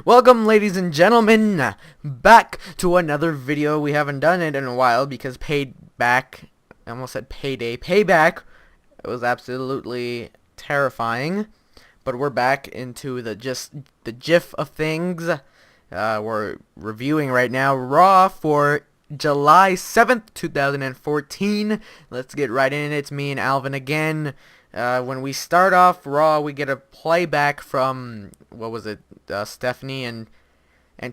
Welcome, ladies and gentlemen, back to another video. We haven't done it in a while because I almost said payback. It was absolutely terrifying. But we're back into the gif of things. We're reviewing right now Raw for July 7th, 2014. Let's get right in it. It's me and Alvin again. When we start off Raw, we get a playback from, what was it, Stephanie and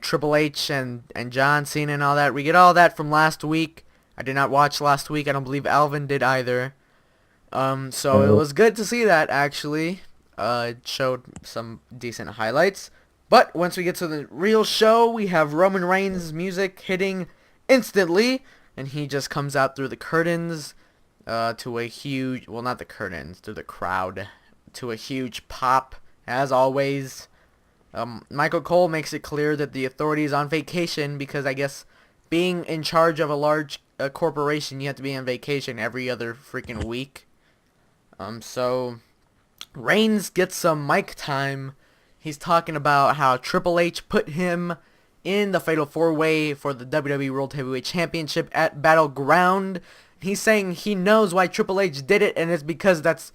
Triple H and John Cena and all that. We get all that from last week. I did not watch last week. I don't believe Alvin did either. So it was good to see that, actually. It showed some decent highlights. But once we get to the real show, we have Roman Reigns' music hitting instantly, and he just comes out through the curtains to a huge, well, not the curtains, through the crowd, to a huge pop, as always. Michael Cole makes it clear that the authority is on vacation because I guess being in charge of a large corporation, you have to be on vacation every other freaking week. So Reigns gets some mic time. He's talking about how Triple H put him in the Fatal 4-Way for the WWE World Heavyweight Championship at Battleground. He's saying he knows why Triple H did it, and it's because that's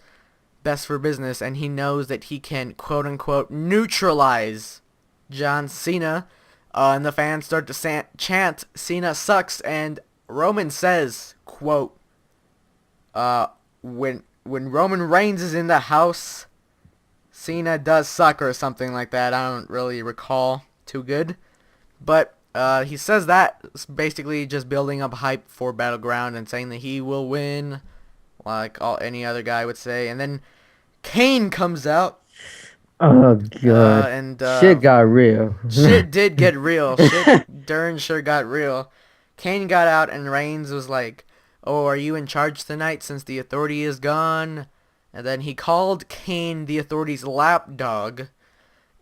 best for business, and he knows that he can, quote-unquote, neutralize John Cena. And the fans start to chant, Cena sucks, and Roman says, quote, when Roman Reigns is in the house, Cena does suck, or something like that. I don't really recall too good. But he says that, basically just building up hype for Battleground and saying that he will win, like any other guy would say. And then Kane comes out. Oh god. And shit got real. Shit did get real. Shit darn sure got real. Kane got out and Reigns was like, "Oh, are you in charge tonight since the authority is gone?" And then he called Kane the authority's lapdog,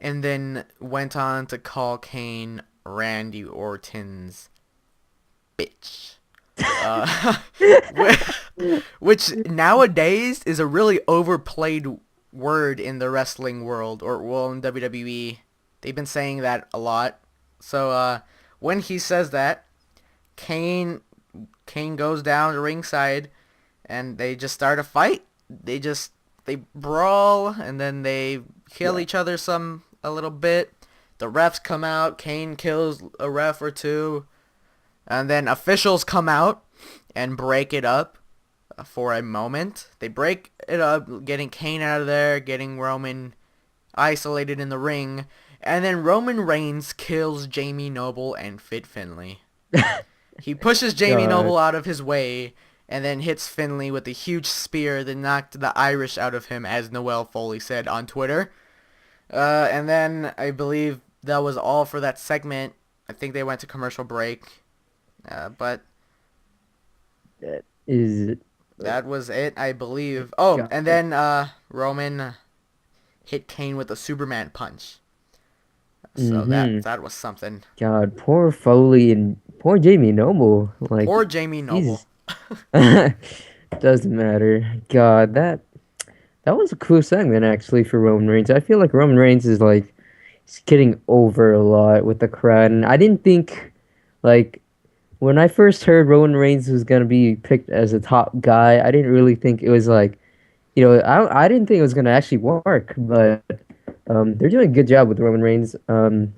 and then went on to call Kane Randy Orton's bitch. Which nowadays is a really overplayed word in the wrestling world, or well, in WWE. They've been saying that a lot. So when he says that, Kane goes down to ringside, and they just start a fight. They brawl, and then they kill each other a little bit. The refs come out. Kane kills a ref or two. And then officials come out and break it up for a moment. They break it up, getting Kane out of there, getting Roman isolated in the ring. And then Roman Reigns kills Jamie Noble and Fit Finlay. He pushes Jamie Noble out of his way and then hits Finlay with a huge spear that knocked the Irish out of him, as Noelle Foley said on Twitter. And then I believe that was all for that segment. I think they went to commercial break. But that was it, I believe. Oh, and then Roman hit Kane with a Superman punch. So that was something. God, poor Foley and poor Jamie Noble. Like, poor Jamie Noble. Doesn't matter. God, that was a cool segment actually for Roman Reigns. I feel like Roman Reigns is like he's getting over a lot with the crowd, and I didn't think like when I first heard Roman Reigns was gonna be picked as a top guy, I didn't really think it was like, I didn't think it was gonna actually work, but they're doing a good job with Roman Reigns. I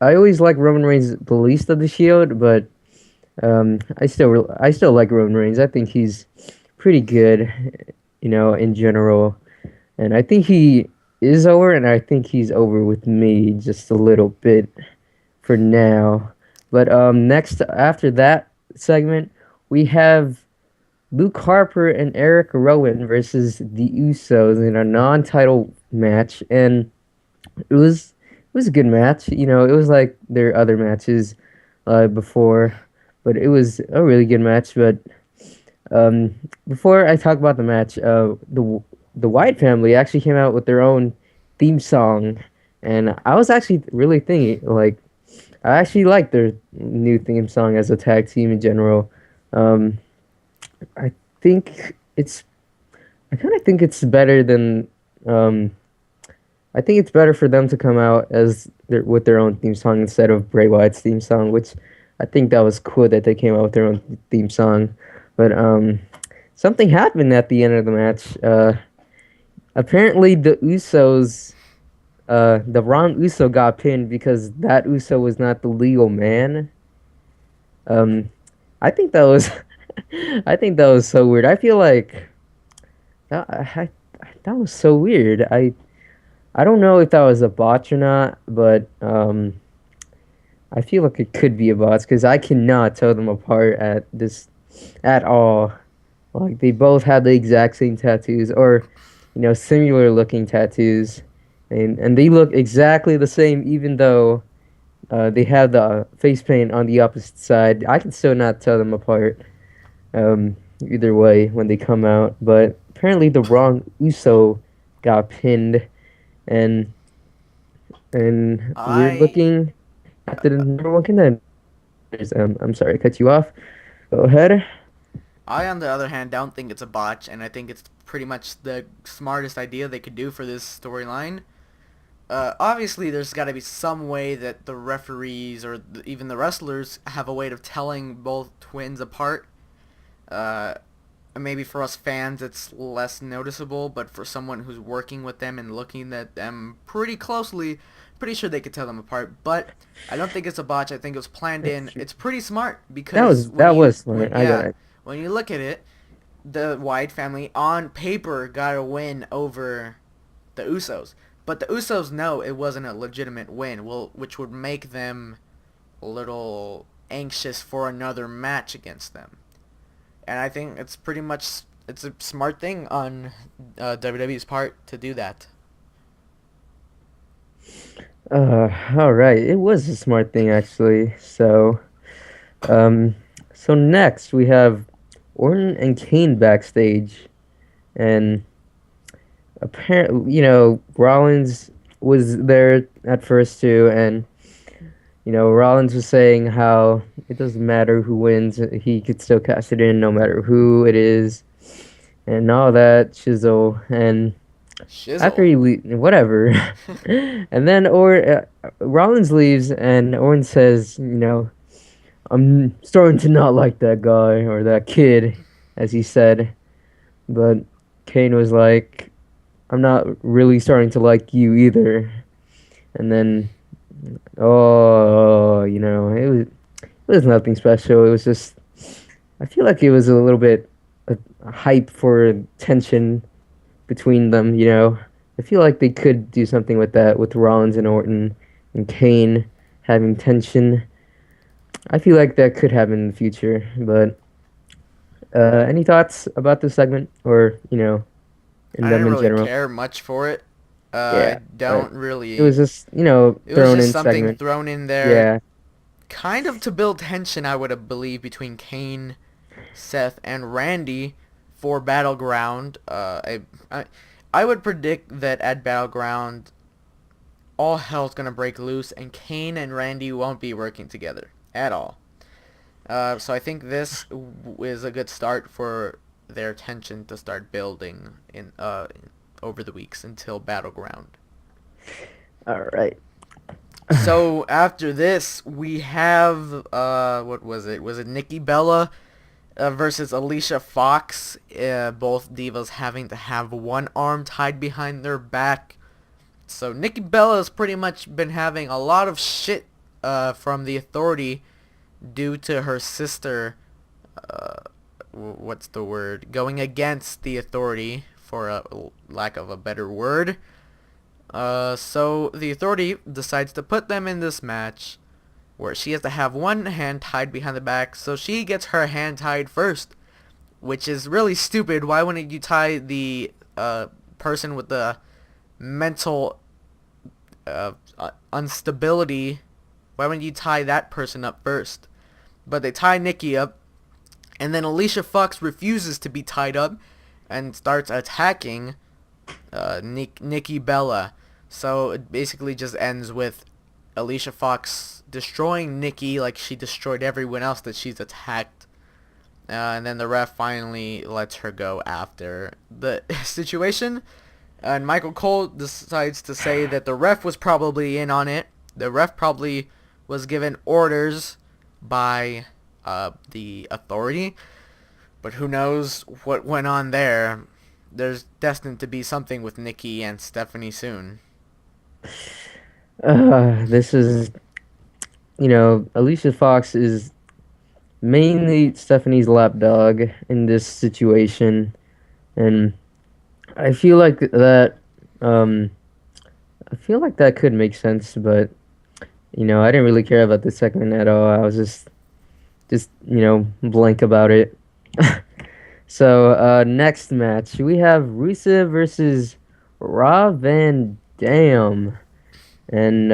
always like Roman Reigns the least of the Shield, but I still like Roman Reigns. I think he's pretty good, in general, and I think he is over, and I think he's over with me just a little bit for now. But next, after that segment, we have Luke Harper and Eric Rowan versus the Usos in a non-title match, and it was a good match. It was like their other matches before, but it was a really good match. But before I talk about the match, the White family actually came out with their own theme song, and I was actually really thinking like I actually like their new theme song as a tag team in general. I think I kind of think it's better than I think it's better for them to come out as with their own theme song instead of Bray Wyatt's theme song, which I think that was cool that they came out with their own theme song. But something happened at the end of the match. Apparently, the wrong Uso got pinned because that Uso was not the legal man. Um, I think that was, I think that was so weird. I feel like that was so weird. I don't know if that was a botch or not, but I feel like it could be a botch because I cannot tell them apart at all. Like they both had the exact same tattoos, or similar looking tattoos, and they look exactly the same, even though they have the face paint on the opposite side. I can still not tell them apart. Either way when they come out, but apparently the wrong Uso got pinned, and we're I looking at the number one contenders. I'm sorry, I cut you off. Go ahead. I, on the other hand, don't think it's a botch, and I think it's pretty much the smartest idea they could do for this storyline. Obviously, there's got to be some way that the referees or even the wrestlers have a way of telling both twins apart. Uh, Maybe for us fans, it's less noticeable, but for someone who's working with them and looking at them pretty closely, pretty sure they could tell them apart. But I don't think it's a botch. I think it was planned That's in. true. It's pretty smart because That was smart. I got it. when you look at it, the Wyatt family on paper got a win over the Usos. But the Usos know it wasn't a legitimate win, which would make them a little anxious for another match against them. And I think it's a smart thing on WWE's part to do that. All right. It was a smart thing actually. Um, so next we have Orton and Kane backstage, and apparently, Rollins was there at first too, and Rollins was saying how it doesn't matter who wins, he could still cash it in no matter who it is, and all that chisel. And after Shizzle. he whatever, and then Rollins leaves, and Orton says, I'm starting to not like that guy or that kid, as he said, but Kane was like, I'm not really starting to like you either. And then, oh, it was nothing special. It was just, I feel like it was a little bit a hype for tension between them. I feel like they could do something with that, with Rollins and Orton and Kane having tension. I feel like that could happen in the future. But any thoughts about this segment, or in I them didn't in really general? care much for it. Yeah, I but don't it really. was just It was thrown just in something segment. thrown in there, Yeah. kind of to build tension, I would have believed, between Kane, Seth, and Randy for Battleground. I would predict that at Battleground, all hell's gonna break loose, and Kane and Randy won't be working together at all. So I think this is a good start for their tension to start building over the weeks until Battleground. All right. So after this, we have what was it? Was it Nikki Bella versus Alicia Fox? Both divas having to have one arm tied behind their back. So Nikki Bella has pretty much been having a lot of shit from the Authority due to her sister. What's the word? Going against the Authority, for a lack of a better word. So the Authority decides to put them in this match where she has to have one hand tied behind the back, so she gets her hand tied first, which is really stupid. Why wouldn't you tie the person with the mental instability? Why wouldn't you tie that person up first? But they tie Nikki up, and then Alicia Fox refuses to be tied up and starts attacking Nikki Bella. So it basically just ends with Alicia Fox destroying Nikki like she destroyed everyone else that she's attacked. And then the ref finally lets her go after the situation. And Michael Cole decides to say that the ref was probably in on it. The ref probably was given orders by the authority, but who knows what went on there. There's destined to be something with Nikki and Stephanie soon. This is, Alicia Fox is mainly Stephanie's lapdog in this situation, and I feel like that, um, I feel like that could make sense, but I didn't really care about this segment at all. I was just blank about it. So, next match we have Rusev versus Rob Van Dam, and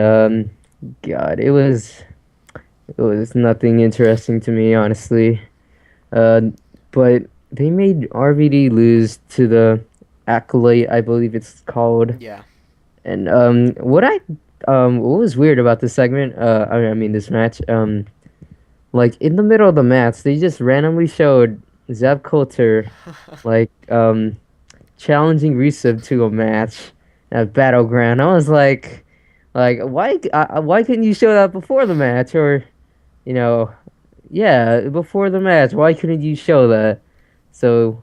God, it was nothing interesting to me, honestly. Uh, but they made RVD lose to the Acolyte, I believe it's called. Yeah. And what was weird about this segment, I mean this match, like in the middle of the match, they just randomly showed Zeb Coulter like challenging Rusev to a match at Battleground. I was like why couldn't you show that before the match, or you know, yeah, before the match? Why couldn't you show that? So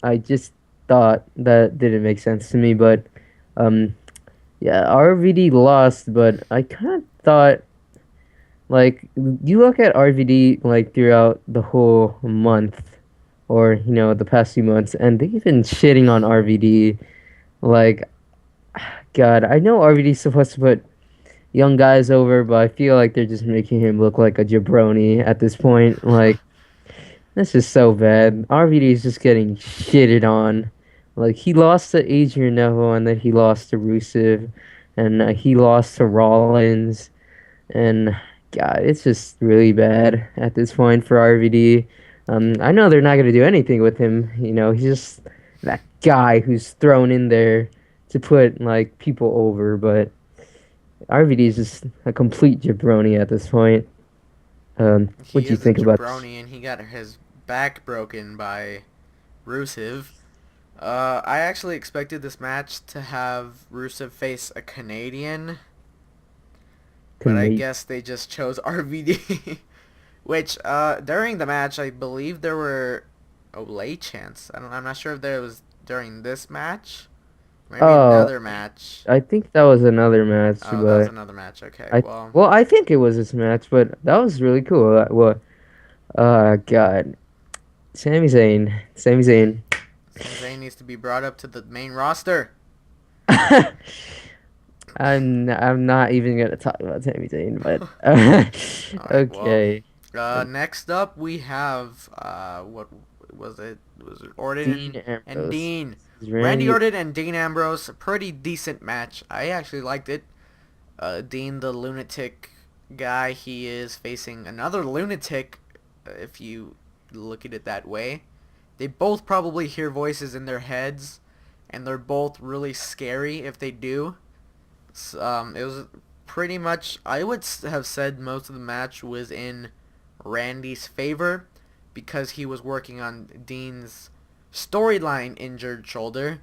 I just thought that didn't make sense to me, but um, yeah, RVD lost, but I kind of thought, like, you look at RVD like throughout the whole month, or the past few months, and they've been shitting on RVD. Like, God, I know RVD's supposed to put young guys over, but I feel like they're just making him look like a jabroni at this point. Like, this is so bad. RVD is just getting shitted on. Like, he lost to Adrian Neville, and then he lost to Rusev, and he lost to Rollins, and God, it's just really bad at this point for RVD. I know they're not gonna do anything with him. He's just that guy who's thrown in there to put like people over, but RVD is just a complete jabroni at this point. What He do you is a think about this? jabroni, and he got his back broken by Rusev. I actually expected this match to have Rusev face a Canadian, but I Canadian? guess they just chose RVD. Which, during the match, I believe there were Olay chants. I'm not sure if there was during this match. Maybe Oh, another match. I think that was another match, Oh, that was but another match. Okay, I well, well, I think it was this match, but that was really cool. God, Sami Zayn, Sami Zayn. Sami Zayn needs to be brought up to the main roster. I'm not even gonna talk about Sami Zayn, but All right, well, okay. next up we have what was it? Was it Orton Dean and Ambrose. Dean? This is Randy Randy. Orton and Dean Ambrose, a pretty decent match. I actually liked it. Dean, the lunatic guy, he is facing another lunatic, if you look at it that way. They both probably hear voices in their heads, and they're both really scary if they do. It was pretty much, I would have said most of the match was in Randy's favor because he was working on Dean's storyline injured shoulder.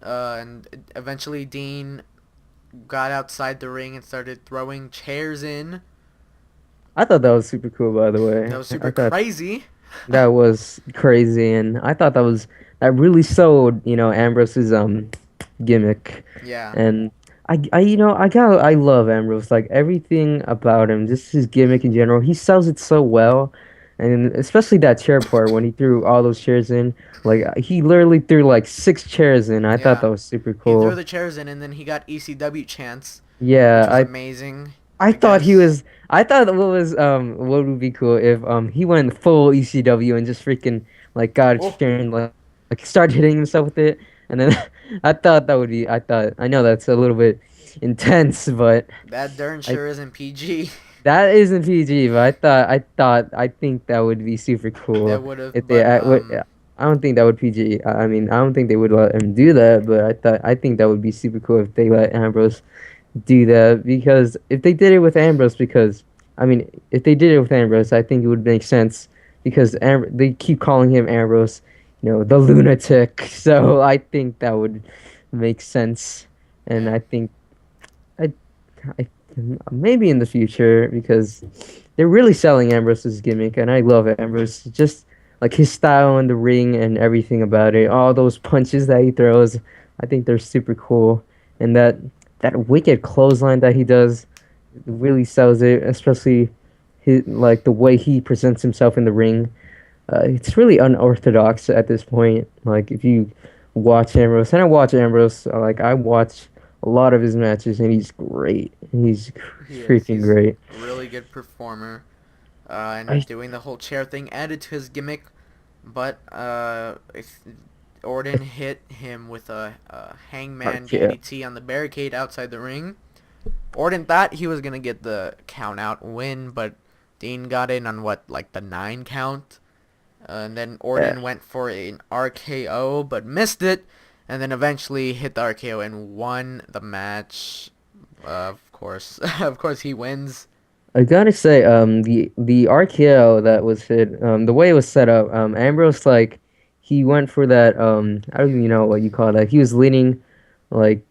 And eventually Dean got outside the ring and started throwing chairs in. I thought that was super cool, by the way. That was I super thought crazy. that was crazy, and I thought that really sold, Ambrose's gimmick. Yeah. And I love Ambrose, like everything about him, just his gimmick in general. He sells it so well, and especially that chair part when he threw all those chairs in. Like he literally threw like 6 chairs in. I thought Yeah. that was super He threw cool. the chairs in and then he got ECW chants, which Yeah, was amazing. I I thought he guess. was. I thought what would be cool if he went full ECW and just freaking like got a Oh, chair and like started hitting himself with it, and then I thought that would be. I know that's a little bit intense, but that darn I sure isn't PG. that isn't PG. But I think that would be super cool That would have, if they. but I don't think that would PG. I mean, I don't think they would let him do that, but I think that would be super cool if they let Ambrose do that, because if they did it with Ambrose, because I mean, if they did it with Ambrose, I think it would make sense because they keep calling him Ambrose, the lunatic. So I think that would makes sense, and Yeah. I think I, I maybe in the future because they're really selling Ambrose's gimmick, and I love Ambrose. Just like his style in the ring and everything about it, all those punches that he throws, I think they're super cool, and that wicked clothesline that he does really sells it, especially his like the way he presents himself in the ring. It's really unorthodox at this point. Like if you watch Ambrose, and I watch Ambrose, like I watch a lot of his matches, and he's great. He's He is. freaking He's great. a really good performer. And I doing the whole chair thing added to his gimmick. But if Orton hit him with a hangman yeah, Danny T on the barricade outside the ring. Orton thought he was gonna get the count out win, but Dean got in on what, like the 9 count. And then yeah. Orton went for an RKO but missed it, and then eventually hit the RKO and won the match. Of course, of course he wins. I gotta say, the RKO that was hit, the way it was set up, Ambrose like he went for that, I don't even know what you call that. He was leaning like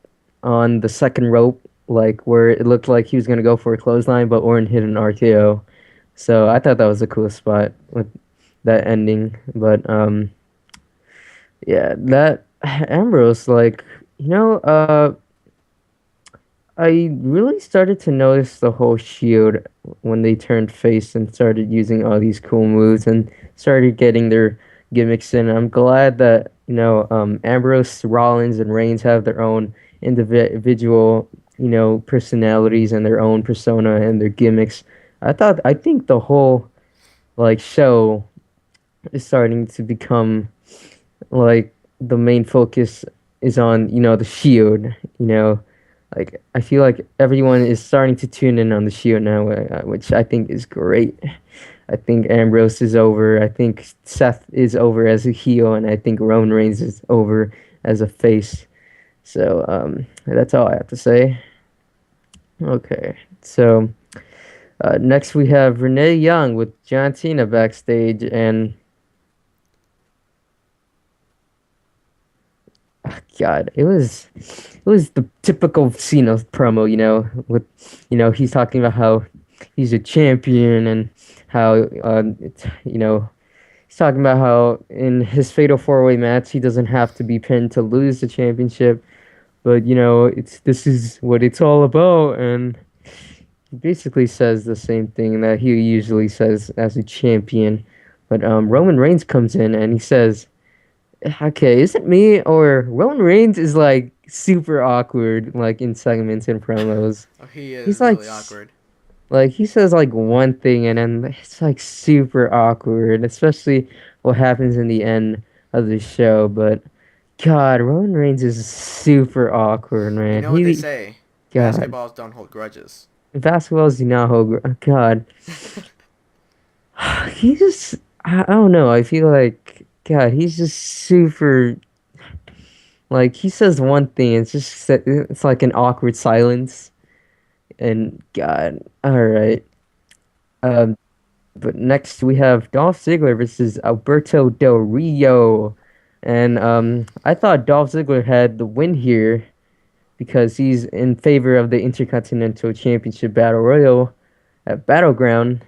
on the second rope, like where it looked like he was gonna go for a clothesline, but Orton hit an RKO. So I thought that was a cool spot with that ending. But yeah, that Ambrose, like I really started to notice the whole Shield when they turned face and started using all these cool moves and started getting their gimmicks in. I'm glad that Ambrose, Rollins, and Reigns have their own individual personalities and their own persona and their gimmicks. I think the whole like show is starting to become like the main focus is on the Shield. Like I feel like everyone is starting to tune in on the Shield now, which I think is great. I think Ambrose is over. I think Seth is over as a heel, and I think Roman Reigns is over as a face. So that's all I have to say. Okay, so next we have Renee Young with John Cena backstage, and God, it was the typical Cena promo, with he's talking about how he's a champion and how he's talking about how in his fatal 4-way match he doesn't have to be pinned to lose the championship, but this is what it's all about, and he basically says the same thing that he usually says as a champion, but Roman Reigns comes in and he says. Okay, is it me or Roman Reigns is like super awkward, like in segments and promos. Oh, he He's is like, really awkward. like he says like one thing and then it's like super awkward, especially what happens in the end of the show. But God, Roman Reigns is super awkward, You man. know what they He, say? God, Basketballs don't hold grudges. basketball's not God, he just, I don't know. I feel like God, he's just super. Like he says one thing, it's like an awkward silence. And God, all right. Um, but next we have Dolph Ziggler versus Alberto Del Rio, and I thought Dolph Ziggler had the win here because he's in favor of the Intercontinental Championship Battle Royal at Battleground.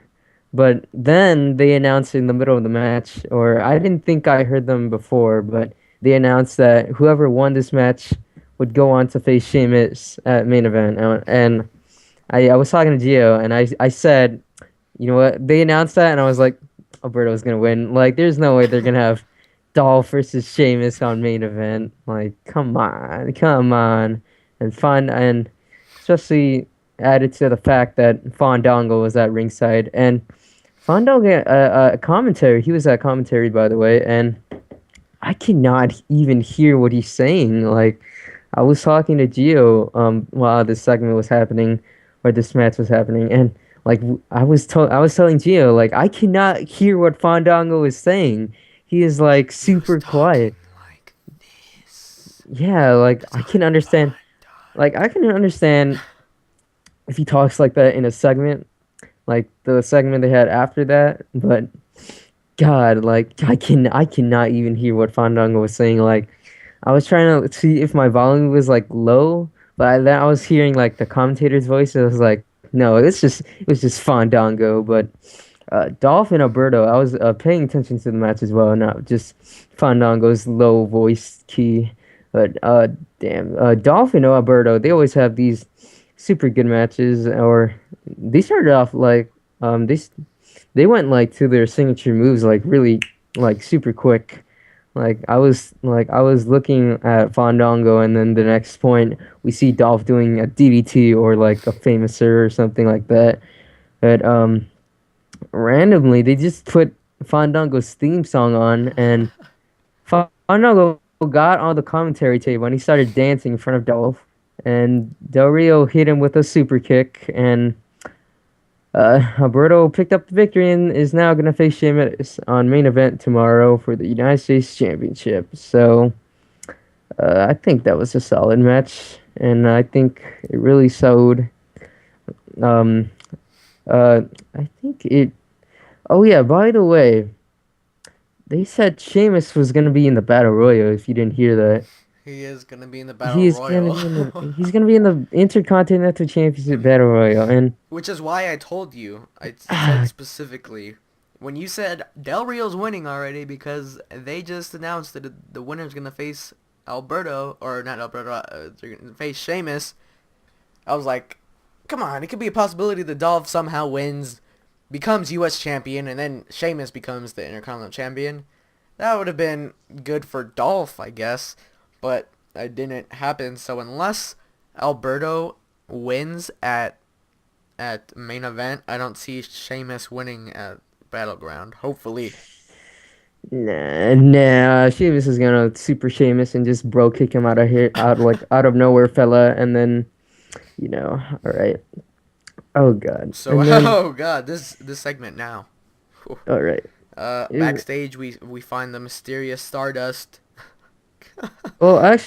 But then they announced in the middle of the match, or I didn't think I heard them before, but they announced that whoever won this match would go on to face Sheamus at main event. And I was talking to Gio, and I said, you know what? They announced that, and I was like, Alberto's gonna win. Like, there's no way they're gonna have Dolph versus Sheamus on main event. Like, come on, and fun, and especially added to the fact that Fandango was at ringside, and Fandango a commentary. He was at commentary, by the way, and I cannot even hear what he's saying. Like, I was talking to Gio while this segment was happening, or this match was happening, and like I was telling Gio like I cannot hear what Fandango is saying. He is like He was super talking quiet. like this. Yeah, like That's how I can understand if he talks like that in a segment, like the segment they had after that, but God, like I cannot even hear what Fandango was saying. Like I was trying to see if my volume was like low, but then I was hearing like the commentator's voice. And I was like, no, it was just Fandango. But Dolph and Alberto, I was paying attention to the match as well, not just Fandango's low voice key. But damn, Dolph and Alberto, they always have these super good matches. Or they started off like they went like to their signature moves like really like super quick. Like I was looking at Fandango, and then the next point we see Dolph doing a DDT or like a famouser or something like that. But randomly they just put Fandango's theme song on, and Fandango got on the commentary table and he started dancing in front of Dolph, and Del Rio hit him with a super kick, and Alberto picked up the victory and is now going to face Sheamus on main event tomorrow for the United States Championship. So I think that was a solid match, and I think it really showed. Um, uh, I think it. Oh yeah, by the way, they said Sheamus was going to be in the Battle Royal. If you didn't hear that, He is gonna be in the Battle Royal. he's going to be in the Intercontinental Championship Battle Royal, and Which is why I told you. I said specifically when you said Del Rio's winning already because they just announced that the winner's gonna face Alberto or not Alberto. They're gonna face Sheamus. I was like, come on, it could be a possibility that Dolph somehow wins, becomes U.S. champion, and then Sheamus becomes the Intercontinental champion. That would have been good for Dolph, I guess, but it didn't happen. So unless Alberto wins at main event, I don't see Sheamus winning at Battleground. Hopefully. nah, Sheamus is gonna super Sheamus and just bro kick him out of here, out of nowhere, fella, and then all right. Oh God, So, and then oh god, this segment now. Whew. all right. It, Backstage, we find the mysterious Stardust. well, uh,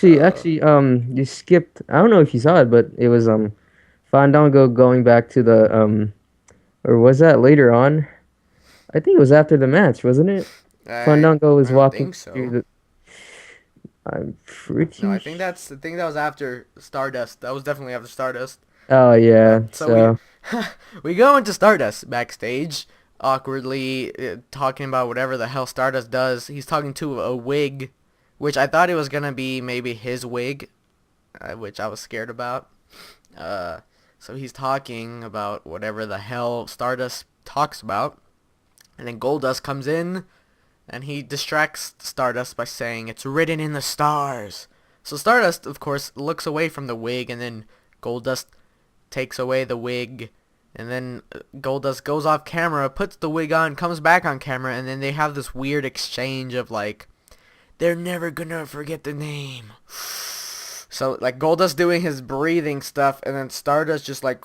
you skipped. I don't know if you saw it, but it was Fandango going back to the or was that later on? I think it was after the match, wasn't it? Fandango I was don't walking think through so. the. I'm No, pretty. I think that was after Stardust. That was definitely after Stardust. Oh yeah, So we so we go into Stardust backstage, awkwardly talking about whatever the hell Stardust does. He's talking to a wig, which I thought it was gonna be maybe his wig, which I was scared about. Uh, so he's talking about whatever the hell Stardust talks about, and then Goldust comes in, and he distracts Stardust by saying it's written in the stars. So Stardust, of course, looks away from the wig, and then Goldust takes away the wig, and then Goldust goes off camera, puts the wig on, comes back on camera, and then they have this weird exchange of like, they're never gonna forget the name. So like Goldust doing his breathing stuff, and then Stardust just like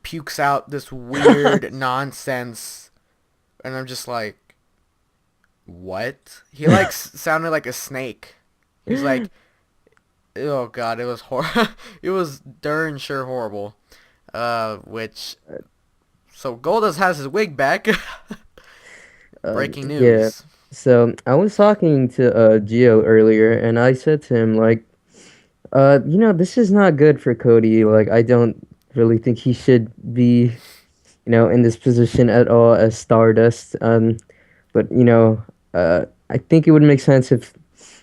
pukes out this weird nonsense, and I'm just like, what? He like sounded like a snake. He's like, oh god, it was it was darn sure horrible. Which so Goldust has his wig back. Breaking yeah. news. So I was talking to Gio earlier, and I said to him like, this is not good for Cody. Like, I don't really think he should be, in this position at all as Stardust. But I think it would make sense if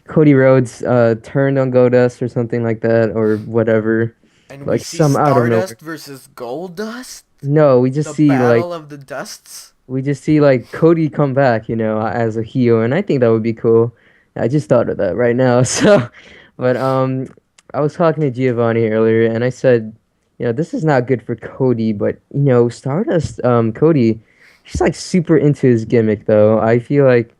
Cody Rhodes turned on Goldust or something like that, or whatever, And we like see some out of nowhere. Stardust versus Goldust. No, The Battle of the Dusts. we just see like Cody come back, as a heel, and I think that would be cool. I just thought of that right now. So, but I was talking to Giovanni earlier, and I said, this is not good for Cody, but Stardust, Cody, he's like super into his gimmick though. I feel like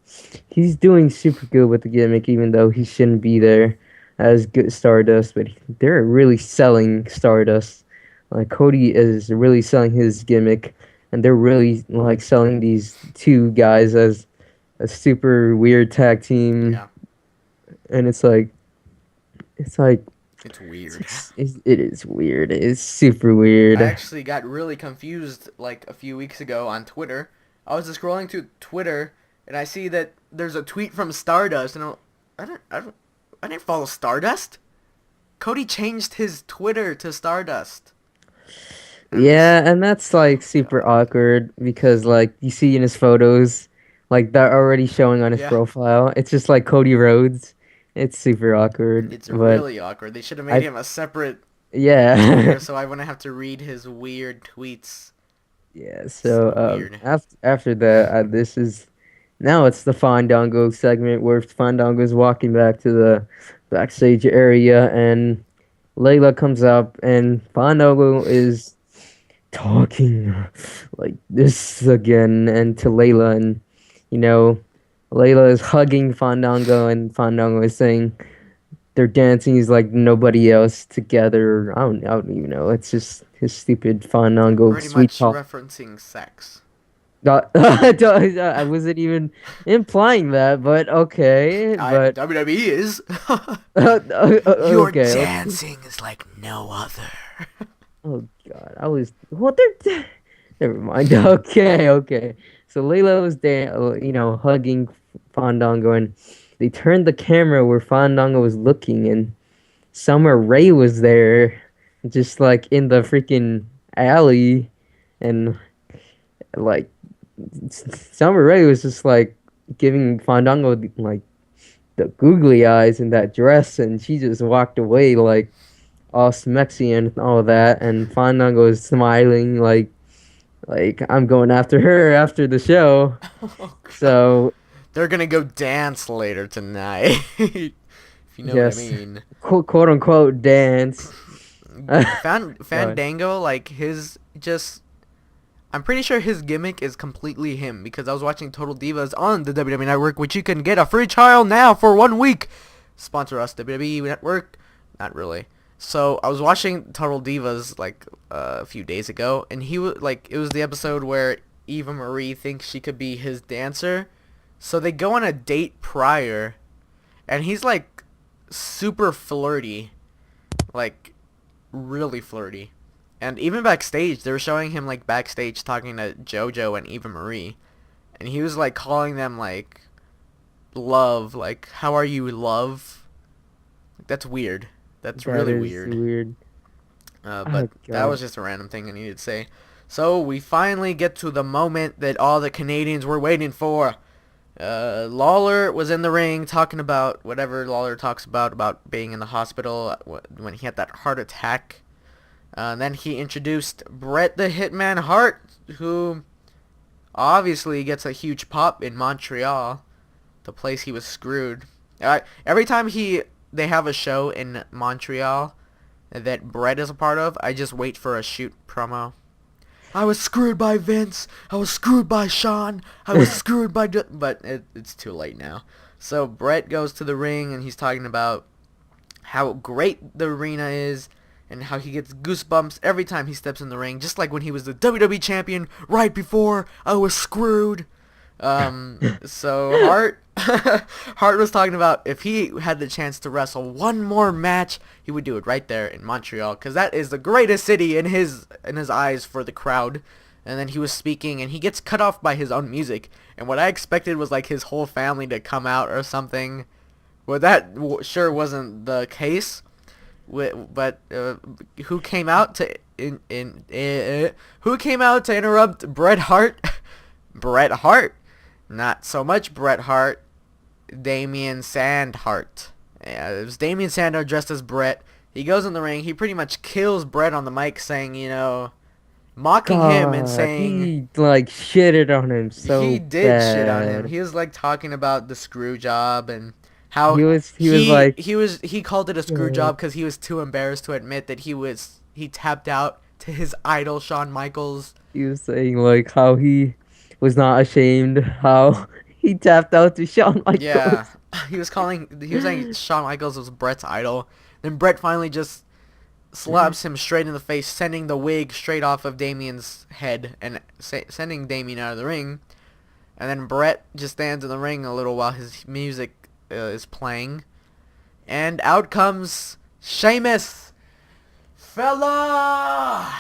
he's doing super good with the gimmick, even though he shouldn't be there as good Stardust. But they're really selling Stardust. Like Cody is really selling his gimmick, and they're really like selling these two guys as a super weird tag team, Yeah, and it's like it's weird. it is weird. It's super I weird. actually got really confused like a few weeks ago on Twitter. I was just scrolling through Twitter and I see that there's a tweet from Stardust and I don't I didn't follow Stardust. Cody changed his Twitter to Stardust. And this, Yeah, and that's like super God. awkward because like you see in his photos, like they're already showing on his Yeah, profile. It's just like Cody Rhodes. It's super awkward, it's but really awkward. They should have made I him a separate yeah. Twitter so I wouldn't have to read his weird tweets. Yeah, so So weird. after that, this is now it's the Fandango segment where Fandango's walking back to the backstage area, and Layla comes up, and Fandango is talking like this again, and to Layla, and you know, Layla is hugging Fandango, and Fandango is saying they're dancing is like nobody else together. I don't even know. It's just his stupid Fandango Pretty sweet much talk. referencing sex. I wasn't even implying that, but okay. But WWE is. Your okay, okay. dancing is like no other. Oh God, I was what they're. Never mind. Okay, okay. So Layla was there, hugging Fandango, and they turned the camera where Fandango was looking, and Summer Rae was there, just like in the freaking alley, and like Summer Rae was just like giving Fandango like the googly eyes in that dress, and she just walked away like all smexy and all that, and Fandango was smiling like I'm going after her after the show. Oh god. So They're gonna go dance later tonight. If you know what I yes, mean. quote unquote dance. God. Fandango, like his just I'm pretty sure his gimmick is completely him because I was watching Total Divas on the WWE Network, which you can get a free trial now for 1 week. Sponsor us, WWE Network. Not really. So I was watching Total Divas like a few days ago, and he was like, it was the episode where Eva Marie thinks she could be his dancer. So they go on a date prior, and he's like super flirty, like really flirty. And even backstage, they were showing him like backstage talking to JoJo and Eva Marie, and he was like calling them like love, like how are you, love? That's weird. That's That really is weird. weird. But Oh that God. was just a random thing I needed to say. So we finally get to the moment that all the Canadians were waiting for. Lawler was in the ring talking about whatever Lawler talks about being in the hospital when he had that heart attack. Then he introduced Bret the Hitman Hart, who obviously gets a huge pop in Montreal, the place he was screwed. Every time they have a show in Montreal that Bret is a part of, I just wait for a shoot promo. I was screwed by Vince. I was screwed by Sean. I was screwed by... But it's too late now. So Bret goes to the ring and he's talking about how great the arena is and how he gets goosebumps every time he steps in the ring, just like when he was the WWE champion right before I was screwed. So Hart was talking about if he had the chance to wrestle one more match, he would do it right there in Montreal, because that is the greatest city in his eyes for the crowd. And then he was speaking, and he gets cut off by his own music. And what I expected was like his whole family to come out or something. Well, that sure wasn't the case. But who came out to who came out to interrupt Bret Hart? Bret Hart. Not so much Bret Hart. Damien Sandhart. Yeah, it was Damien Sandhart dressed as Bret. He goes in the ring. He pretty much kills Bret on the mic, saying, mocking him and God, saying he like shitted on him he so did shit on him. bad. He was like talking about the screw job and how He was like, he called it a screw uh, job because he was too embarrassed to admit that he tapped out to his idol Shawn Michaels. he was saying like how he was not ashamed how he tapped out to Shawn Yeah, Michaels. he was saying Shawn Michaels was Bret's idol. Then Bret finally just slaps him straight in the face, sending the wig straight off of Damien's head and sending Damien out of the ring. And then Bret just stands in the ring a little while his music is playing. And out comes Sheamus. Fella!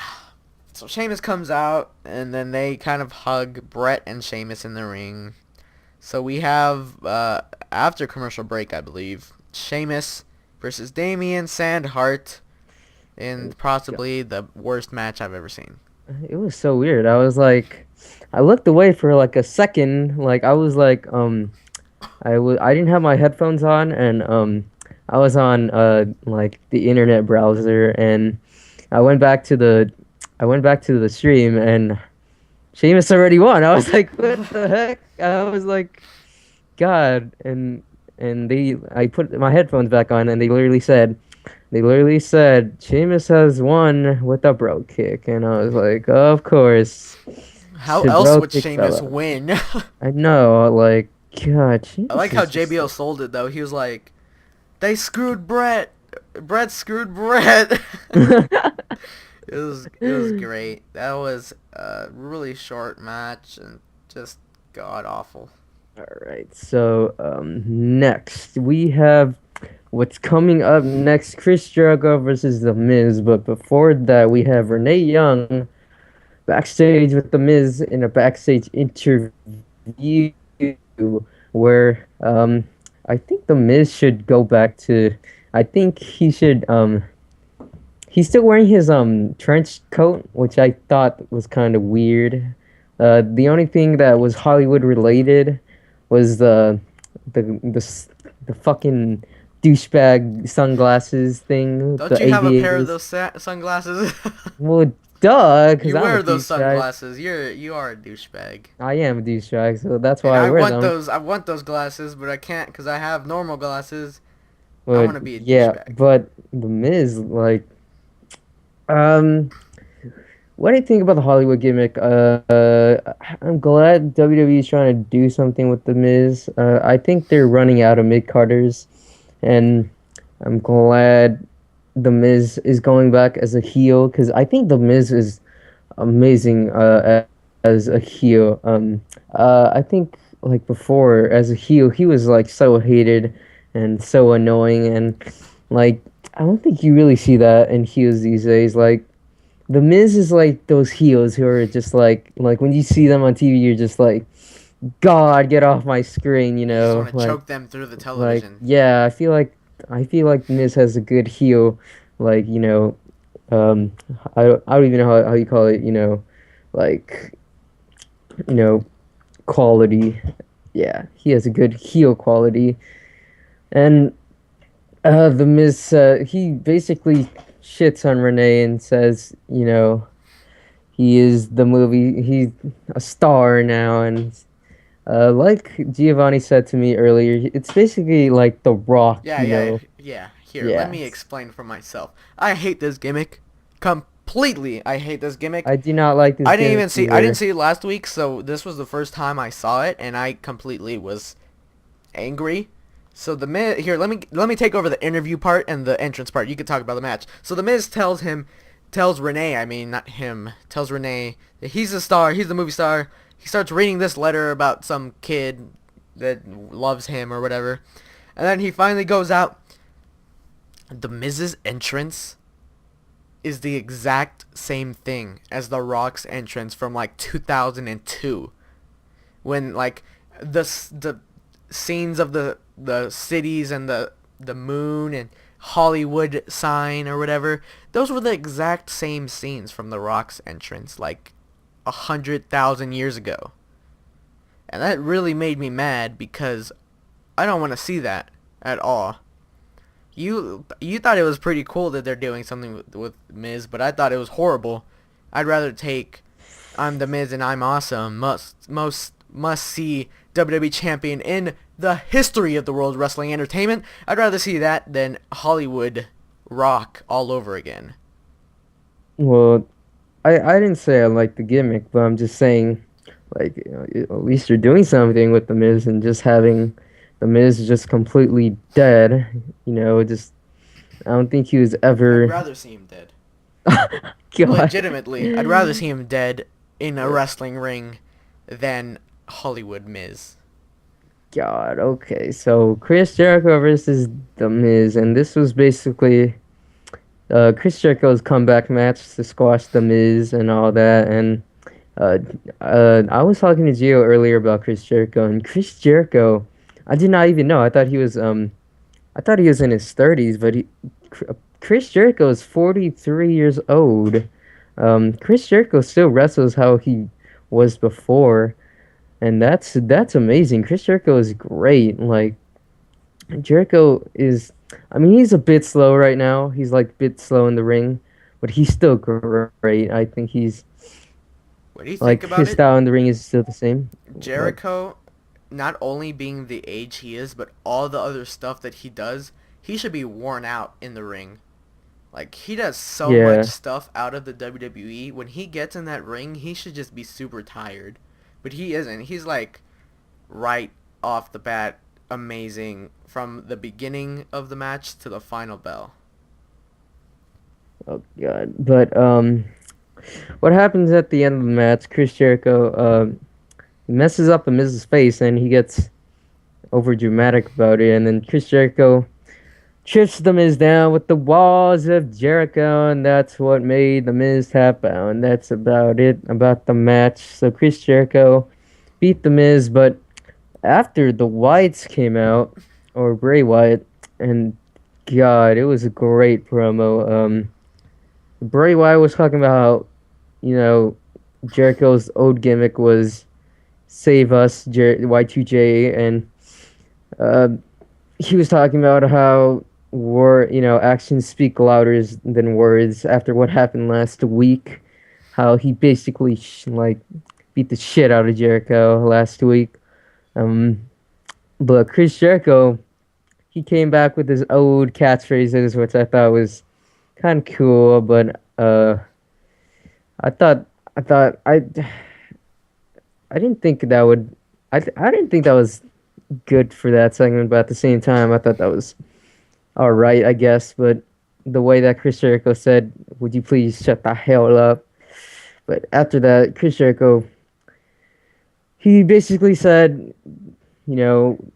So Sheamus comes out, and then they kind of hug Bret and Sheamus in the ring. So we have, after commercial break, I believe, Sheamus versus Damian Sandhart in God, possibly the worst match I've ever seen. it was so weird. I looked away for like a second. Like I was like, I didn't have my headphones on, and I was on like the internet browser, and I went back to the, I went back to the stream, and Sheamus already won. I was like, what the heck? I was like, God, and I put my headphones back on, and they literally said Sheamus has won with a bro kick, and I was like, of course, How the else bro would kick Sheamus fella. win? I know, like, God, I like Sheamus how is just JBL sold it though. He was like, "They screwed Brett. Brett screwed Brett." It was great. That was a really short match and just god awful. All right, so next we have what's coming up next: Chris Jericho versus The Miz. But before that, we have Renee Young backstage with The Miz in a backstage interview where I think The Miz should go back to. I think he should. He's still wearing his trench coat, which I thought was kind of weird. The only thing that was Hollywood related was the fucking douchebag sunglasses thing, Don't the you have a pair of aviators. those sunglasses? Well, duh, because You I'm a wear those douchebag. sunglasses. You are a douchebag. I am a douchebag, so that's And why I I wear want them. those. I want those glasses, but I can't because I have normal glasses. I But want to be a yeah, douchebag. but the Miz, like, um, what do you think about the Hollywood gimmick? I'm glad WWE is trying to do something with the Miz. I think they're running out of mid carders, and I'm glad the Miz is going back as a heel because I think the Miz is amazing as a heel. I think like before as a heel, he was like so hated and so annoying, and like I don't think you really see that in heels these days. Like the Miz is like those heels who are just like when you see them on TV, you're just like, God, get off my screen, you You just want know? to choke them through the Like television. yeah, I feel like Miz has a good heel, like um, I don't even know how you call it, like you know quality. Yeah, he has a good heel quality, and the Miz he basically shits on Renee and says, he is the movie. He's a star now, and like Giovanni said to me earlier, it's basically like The Rock. Yeah, yeah, yeah. Here, let Yeah. me explain for myself. I hate this gimmick completely. I hate this gimmick. I do not like this gimmick I didn't either. see it last week, so this was the first time I saw it, and I completely was angry. So the Miz here, let me take over the interview part and the entrance part. You can talk about the match. So the Miz tells Renee, I mean not him, tells Renee that he's a star, he's the movie star. He starts reading this letter about some kid that loves him or whatever, and then he finally goes out. The Miz's entrance is the exact same thing as The Rock's entrance from like 2002, when like the scenes of the cities and the moon and Hollywood sign or whatever, those were the exact same scenes from The Rock's entrance like 100,000 years ago. And that really made me mad because I don't want to see that at all. You thought it was pretty cool that they're doing something with Miz, but I thought it was horrible. I'd rather take I'm the Miz and I'm awesome, must see WWE champion in the history of the World Wrestling Entertainment. I'd rather see that than Hollywood Rock all over again. Well, I didn't say I like the gimmick, but I'm just saying, like, at least you're doing something with the Miz and just having the Miz just completely dead. Just I don't think he was I'd ever. rather see him dead. God. Legitimately, I'd rather see him dead in a wrestling ring than Hollywood Miz. God. Okay, so Chris Jericho versus The Miz, and this was basically Chris Jericho's comeback match to squash The Miz and all that. And uh, I was talking to Gio earlier about Chris Jericho, and Chris Jericho, I did not even know. I I thought he was in his 30s, but Chris Jericho is 43 years old. Chris Jericho still wrestles how he was before, and that's amazing. Chris Jericho is great. Like Jericho is, I mean, he's a bit slow right now. He's like a bit slow in the ring, but he's still great. I think he's What do you think like about his it? style in the ring is still the same. What? Jericho, not only being the age he is, but all the other stuff that he does, he should be worn out in the ring. Like, he does so much Yeah. stuff out of the WWE. When he gets in that ring, he should just be super tired. But he isn't. He's like, right off the bat, amazing from the beginning of the match to the final bell. Oh God. But what happens at the end of the match? Chris Jericho messes up the Miz's face, and he gets over dramatic about it, and then Chris Jericho trips the Miz down with the walls of Jericho, and that's what made the Miz tap out. And that's about it about the match. So Chris Jericho beat the Miz, but after the Wyatts came out, or Bray Wyatt, and God, it was a great promo. Bray Wyatt was talking about how, you know, Jericho's old gimmick was save us, Y2J, and uh, he was talking about how actions speak louder than words after what happened last week. How he basically beat the shit out of Jericho last week. Um, but Chris Jericho, he came back with his old catchphrases, which I thought was kind of cool. But I thought I thought I didn't think that would. I didn't think that was good for that segment, but at the same time, I thought that was all right, I guess. But the way that Chris Jericho said, "Would you please shut the hell up?" But after that, Chris Jericho, he basically said,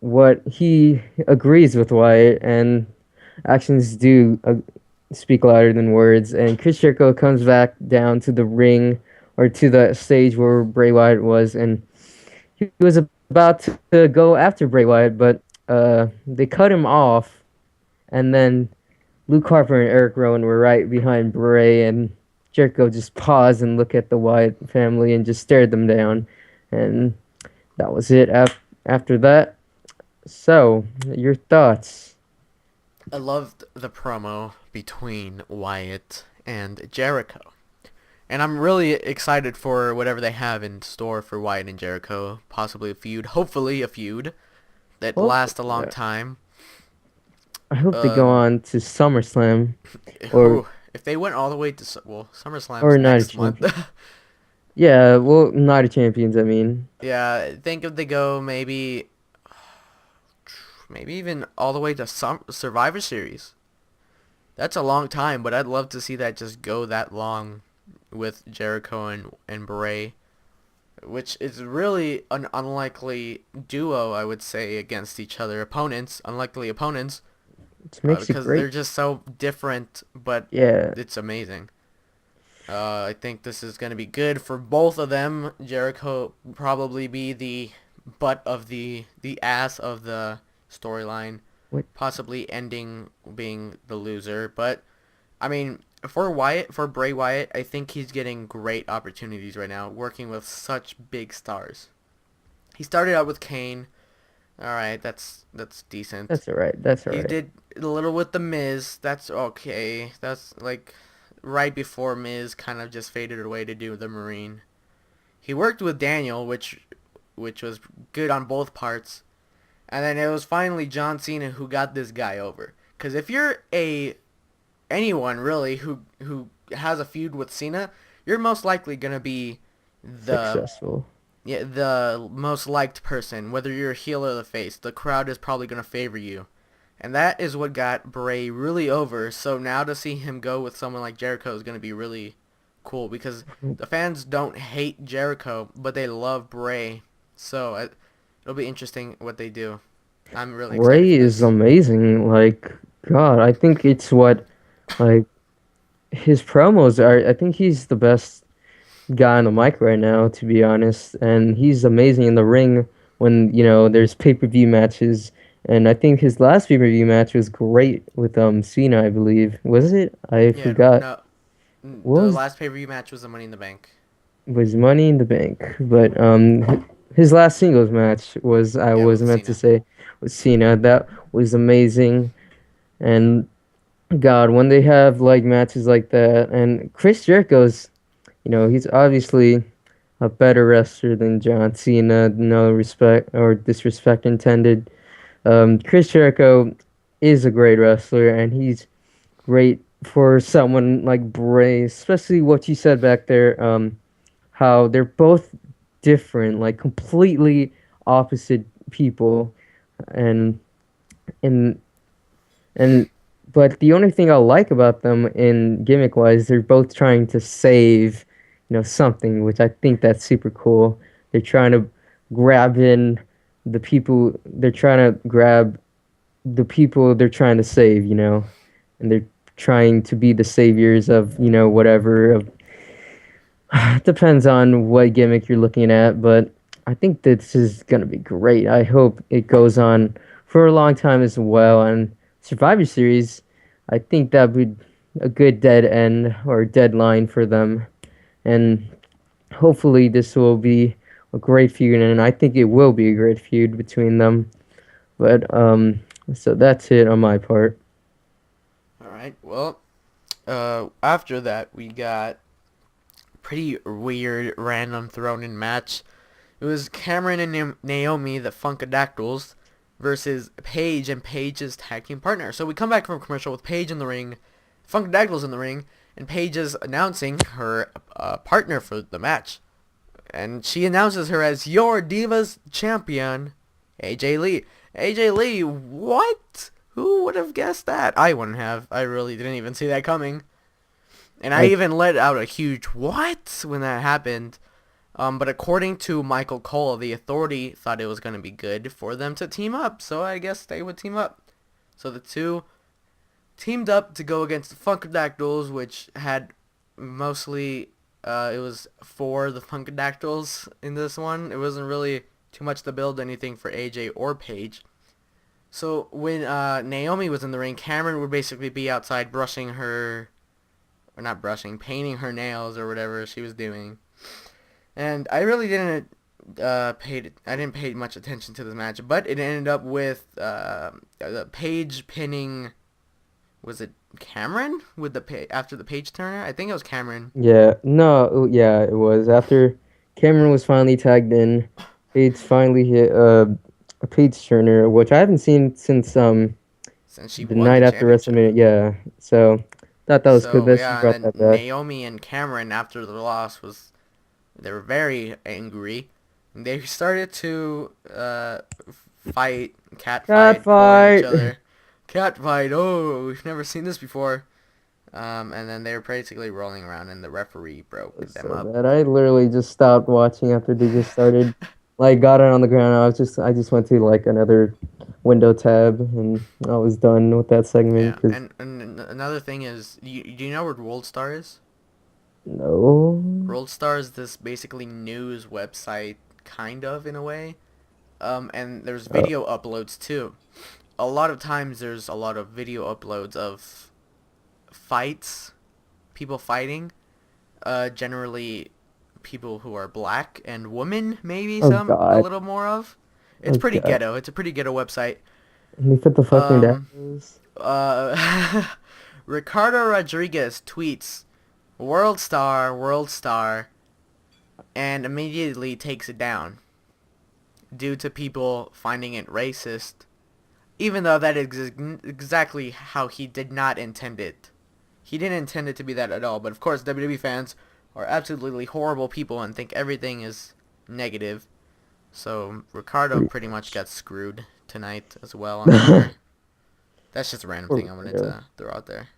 what he agrees with Wyatt, and actions do speak louder than words. And Chris Jericho comes back down to the ring or to the stage where Bray Wyatt was, and he was about to go after Bray Wyatt, but they cut him off, and then Luke Harper and Eric Rowan were right behind Bray, and Jericho just paused and looked at the Wyatt family and just stared them down, and that was it. After that, so your thoughts? I loved the promo between Wyatt and Jericho. And I'm really excited for whatever they have in store for Wyatt and Jericho. Possibly a feud. Hopefully a feud that Well, lasts a long time. I hope they go Um, on to SummerSlam or who, if they went all the way to SummerSlam's or Night of next month. Champions. Yeah, well, Night of Champions. I mean, Yeah, think if they go maybe even all the way to some Survivor Series. That's a long time, but I'd love to see that just go that long with Jericho and Bray, which is really an unlikely duo, I would say, against each other. Unlikely opponents, it makes it because they're great. just so different, but Yeah, it's amazing. I think this is going to be good for both of them. Jericho will probably be the butt of the ass of the storyline, what possibly ending being the loser. But I mean, for Bray Wyatt, I think he's getting great opportunities right now, working with such big stars. He started out with Kane. All right, that's decent. that's all right. That's all He right. did a little with the Miz. That's okay. That's like right before Miz kind of just faded away to do the Marine. He worked with Daniel, which was good on both parts. And then it was finally John Cena who got this guy over. Cuz if you're anyone really who has a feud with Cena, you're most likely going to be the Successful. the most liked person, whether you're a heel or the face. The crowd is probably going to favor you. And that is what got Bray really over. So now to see him go with someone like Jericho is going to be really cool because the fans don't hate Jericho, but they love Bray. So it'll be interesting what they do. I'm really excited Ray for is this. amazing. Like God, I think it's what like his promos are. I think he's the best guy on the mic right now, to be honest. And he's amazing in the ring when there's pay-per-view matches And I think his last pay-per-view match was great with Cena, I believe. Was it? I Yeah, forgot. no, What the was last pay-per-view match was the Money in the Bank. Money in the Bank? But his last singles match was, I Yeah, was with meant to Cena. say, with Cena. That was amazing. And God, when they have like matches like that, and Chris Jericho's, he's obviously a better wrestler than John Cena. No respect or disrespect intended. Chris Jericho is a great wrestler, and he's great for someone like Bray, especially what you said back there. How they're both different, like completely opposite people, and and and but the only thing I like about them in gimmick wise, they're both trying to save, something, which I think that's super cool. They're trying to grab in the people. They're trying to grab the people they're trying to save, and they're trying to be the saviors of, whatever. Depends on what gimmick you're looking at, but I think this is gonna be great. I hope it goes on for a long time as well. And Survivor Series, I think that would a good dead end or deadline for them. And hopefully this will be a great feud, and I think it will be a great feud between them. But so that's it on my part. All right. Well, after that we got pretty weird, random thrown-in match. It was Cameron and Naomi, the Funkadactyls, versus Paige and Paige's tag team partner. So we come back from commercial with Paige in the ring, Funkadactyls in the ring, and Paige is announcing her partner for the match. And she announces her as your Divas champion, AJ Lee. AJ Lee, what? Who would have guessed that? I wouldn't have. I really didn't even see that coming. And I I even let out a huge what when that happened. But according to Michael Cole, the Authority thought it was going to be good for them to team up. So I guess they would team up. So the two teamed up to go against the Funkadactyls, which had mostly, it was for the Funkadactyls in this one. It wasn't really too much to build anything for AJ or Paige. So when Naomi was in the ring, Cameron would basically be outside brushing her, or not brushing, painting her nails or whatever she was doing. And I really didn't I didn't pay much attention to this match, but it ended up with Paige pinning, was it Cameron with the after the Page Turner? I think it was Cameron. Yeah, no, yeah, it was after Cameron was finally tagged in. Paige finally hit a Paige Turner, which I haven't seen since Since she the won the night after championship. WrestleMania. Yeah, so thought that was good So that she yeah, and brought then that back. Naomi and Cameron after the loss they were very angry. They started to cat Cat fight for each fight. other. Cat fight. Oh, we've never seen this before. And then they were basically rolling around, and the referee broke Was them so up. bad. I literally just stopped watching after they just started. Like got it on the ground. I just went to like another window tab and I was done with that segment Yeah, because and another thing is, do you know what World Star is? no. World Star is this basically news website, kind of in a way. And there's Uh, video uploads too. A lot of times there's a lot of video uploads of fights, people fighting. Generally people who are black and women, maybe oh a God. little more of. It's Oh pretty God. ghetto. It's a pretty ghetto website. Let me put the fucking Um, daggers. uh, Ricardo Rodriguez tweets, World Star, and immediately takes it down due to people finding it racist, even though that is exactly how he did not intend it. He didn't intend it to be that at all, but of course WWE fans are absolutely horrible people and think everything is negative. So Ricardo Pretty pretty much much. got screwed tonight as well, I'm sure. That's just a random For thing I wanted real. to throw out there.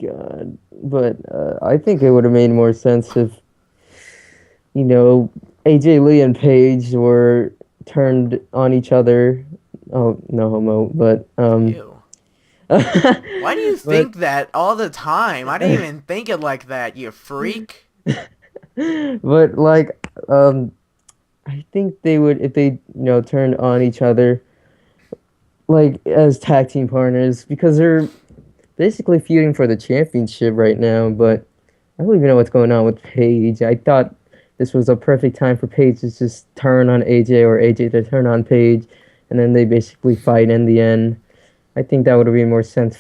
God. But I think it would have made more sense if, you know, AJ Lee and Paige were turned on each other. Oh, no homo, but Ew. Why do you but think that all the time? I didn't even think it like that, you freak. but like I think they would if they turned on each other. like as tag team partners because they're basically feuding for the championship right now. But I don't even know what's going on with Paige. I thought this was a perfect time for Paige to just turn on AJ or AJ to turn on Paige, and then they basically fight in the end. I think that would have made more sense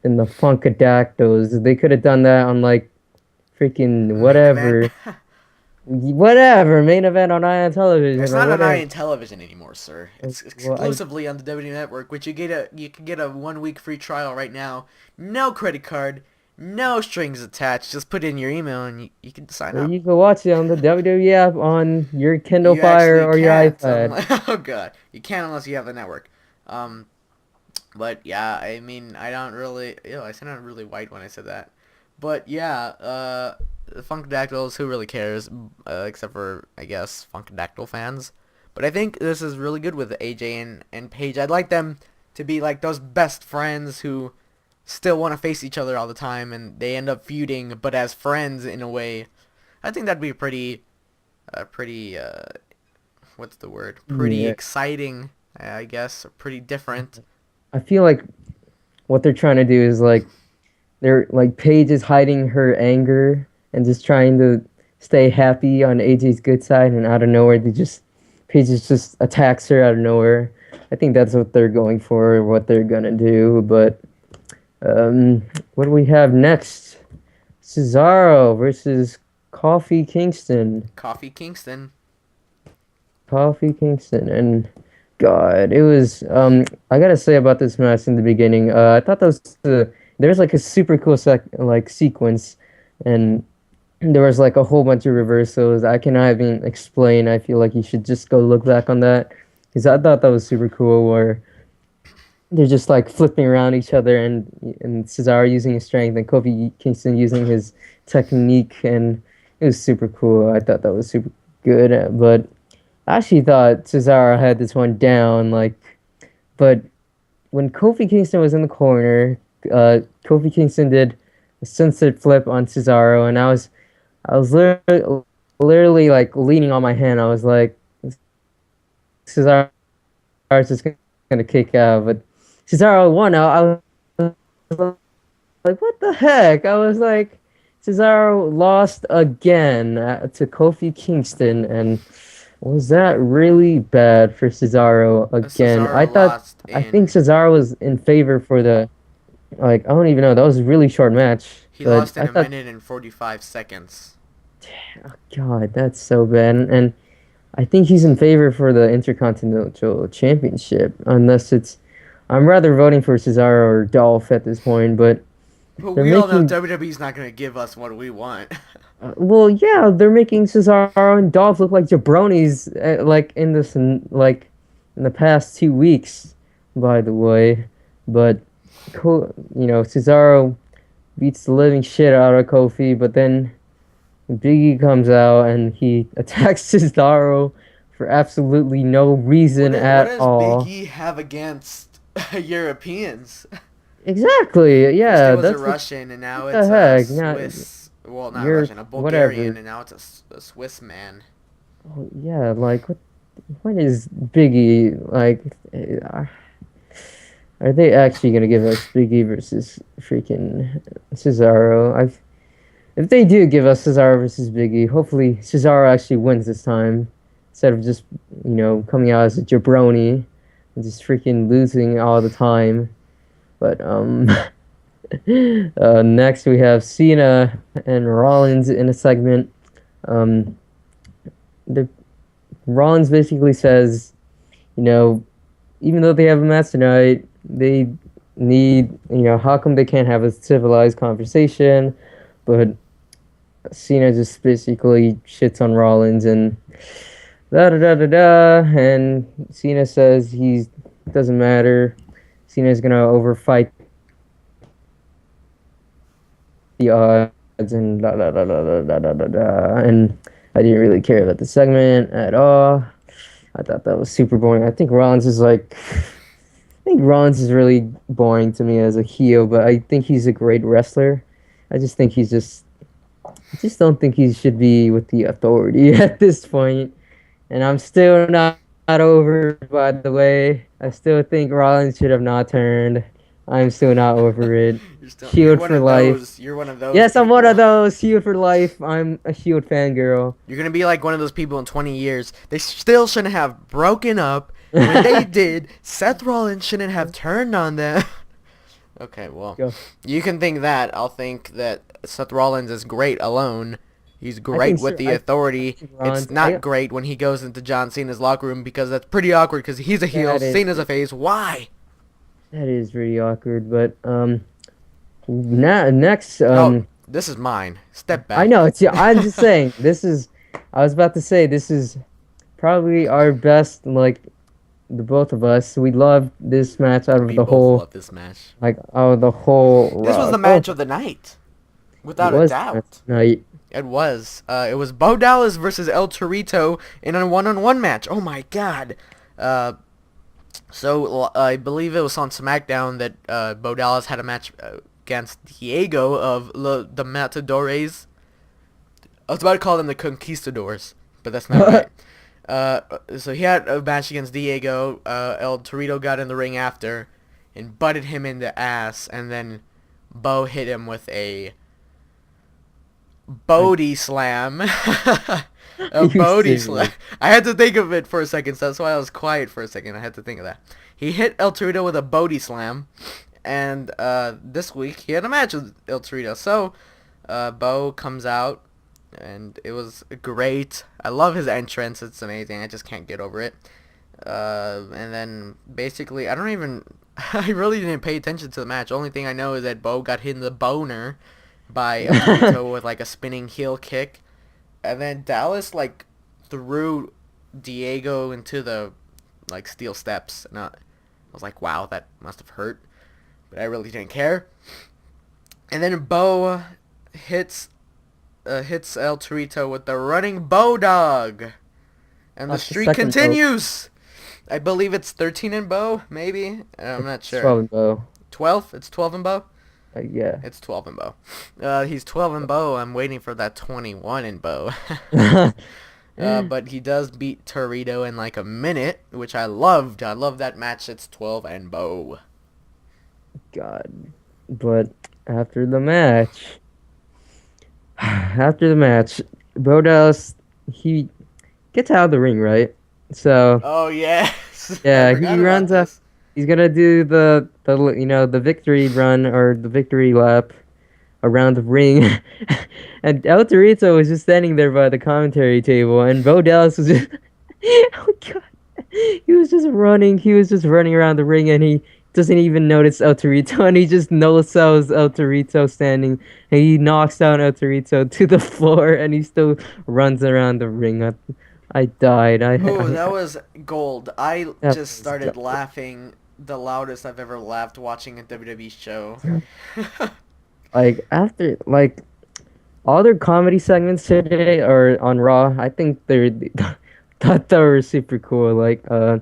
than the Funkadactyls. They could have done that on like freaking Main event. whatever main event on Ion Television It's or not on whatever. Iron Television anymore, sir. It's Well, I exclusively on the WWE Network, which you can get a 1 week free trial right now. No credit card, no strings attached. Just put in your email and you can sign or up. you can watch it on the WWE app on your Kindle You Fire actually or your can't. iPad. Oh god, you can't unless you have the network. Um, but yeah, I mean, I don't really. Ew, I sounded really white when I said that. But yeah, Funkadactyls. Who really cares? Except for I guess Funkadactyl fans. But I think this is really good with AJ and Paige. I'd like them to be like those best friends who still want to face each other all the time, and they end up feuding, but as friends in a way. I think that'd be pretty what's the word? Pretty Yeah, exciting, I guess. Or pretty different. I feel like what they're trying to do is like they're like Paige is hiding her anger and just trying to stay happy on AJ's good side, and out of nowhere they just Paige just attacks her out of nowhere. I think that's what they're going for, what they're gonna do. But um, what do we have next? Cesaro versus Kofi Kingston. Coffee Kingston. Kofi Kingston, and God, it was. I gotta say about this match in the beginning. I thought that was there's like a super cool sequence, and there was like a whole bunch of reversals. I cannot even explain. I feel like you should just go look back on that because I thought that was super cool. Where they're just like flipping around each other, and Cesaro using his strength and Kofi Kingston using his technique, and it was super cool. I thought that was super good, but. I actually thought Cesaro had this one down, like, but when Kofi Kingston was in the corner, Kofi Kingston did a sunset flip on Cesaro, and I was literally like leaning on my hand. I was like, Cesaro's just gonna kick out, but Cesaro won out. I was like, what the heck? I was like, Cesaro lost again to Kofi Kingston, and was that really bad for Cesaro again? Cesaro lost I think in Cesaro was in favor for the like I don't even know. That was a really short match, he but lost in I a thought, minute and 45 seconds. oh God, that's so bad. And I think he's in favor for the Intercontinental Championship, unless it's. I'm rather voting for Cesaro or Dolph at this point, but But they're we all know making WWE's not gonna give us what we want. well, yeah, they're making Cesaro and Dolph look like jabronis, like in this, like in the past 2 weeks, by the way. But, Cesaro beats the living shit out of Kofi, but then Biggie comes out and he attacks Cesaro for absolutely no reason What at does Big all. E have against Europeans? Exactly, First it yeah, was a that's Russian, and now what the it's a heck. Now Swiss. Well, not you're Russian, a Bulgarian, whatever. and now it's a Swiss man. Oh, yeah, like what is Biggie like? Are they actually gonna give us Biggie versus freaking Cesaro? If they do give us Cesaro versus Biggie, hopefully Cesaro actually wins this time instead of just coming out as a jabroni and just freaking losing all the time. But next we have Cena and Rollins in a segment. Um, the Rollins basically says, you know, even though they have a match tonight, they need, how come they can't have a civilized conversation? But Cena just basically shits on Rollins and da da da da da. And Cena says he doesn't matter. Cena's gonna overfight the odds and da da da da da da da da. And I didn't really care about the segment at all. I thought that was super boring. I think Rollins is really boring to me as a heel, but I think he's a great wrestler. I just think I just don't think he should be with the authority at this point. And I'm still not Not over, by the way. I still think Rollins should have not turned. I'm still not over it. You're Shield one for of life. those. You're one of those Yes, I'm one of people. those. Shield for life. I'm a Shield fangirl. You're gonna be like one of those people in 20 years. They still shouldn't have broken up. When they did, Seth Rollins shouldn't have turned on them. Okay, well, Go. you can think that. I'll think that Seth Rollins is great alone. He's I think great with sir, the authority. Ron, It's not great when he goes into John Cena's locker room because that's pretty awkward because he's a heel, that is Cena's a face. Why? that is really awkward. But next Oh, this is mine. Step I back. know it's yeah. I'm just saying this is. I was about to say this is probably our best. Like the both of us, we love this match out of We the both whole. love this match. Like out of the whole. This was the Oh, match of the night, it without a was doubt. night. It was. It was Bo Dallas versus El Torito in a one-on-one match. Oh my God. So I believe it was on SmackDown that Bo Dallas had a match against Diego of the Matadores. I was about to call them the Conquistadors, but that's not right. So he had a match against Diego. El Torito got in the ring after and butted him in the ass, and then Bo hit him with a Bodie slam. A Are you Bodie slam. serious? I had to think of it for a second, so that's why I was quiet for a second. I had to think of that. He hit El Torito with a Bodie slam, and this week he had a match with El Torito. So Bo comes out, and it was great. I love his entrance. It's amazing. I just can't get over it. And then basically, I don't even. I really didn't pay attention to the match. Only thing I know is that Bo got hit in the boner by El Torito with like a spinning heel kick, and then Dallas like threw Diego into the like steel steps, and I was like, wow, that must have hurt, but I really didn't care. And then Bo hits hits El Torito with the running Bo Dog, and the That's the streak second vote. continues. I believe it's 13 in Bo, maybe. I'm not It's sure. 12 Bo. 12? It's 12 in Bo? Yeah. It's 12 in Bo. He's 12 in Bo. I'm waiting for that 21 in Bo. But he does beat Torito in like a minute, which I loved. I love that match. It's 12 and Bo. God. But after the match, after the match, Bo Dallas, he gets out of the ring, right? So Oh, yes. I yeah, he forgot about runs up. this. He's gonna do the victory run or the victory lap around the ring, and El Torito was just standing there by the commentary table, and Bo Dallas was just oh god, he was just running. He was just running around the ring, and he doesn't even notice El Torito, and he just no sells El Torito standing, and he knocks down El Torito to the floor, and he still runs around the ring. I died. Oh, that was gold. I That just was started laughing the loudest I've ever laughed watching a WWE show. like after like all their comedy segments today or on Raw. I think they're thought they were super cool. Like the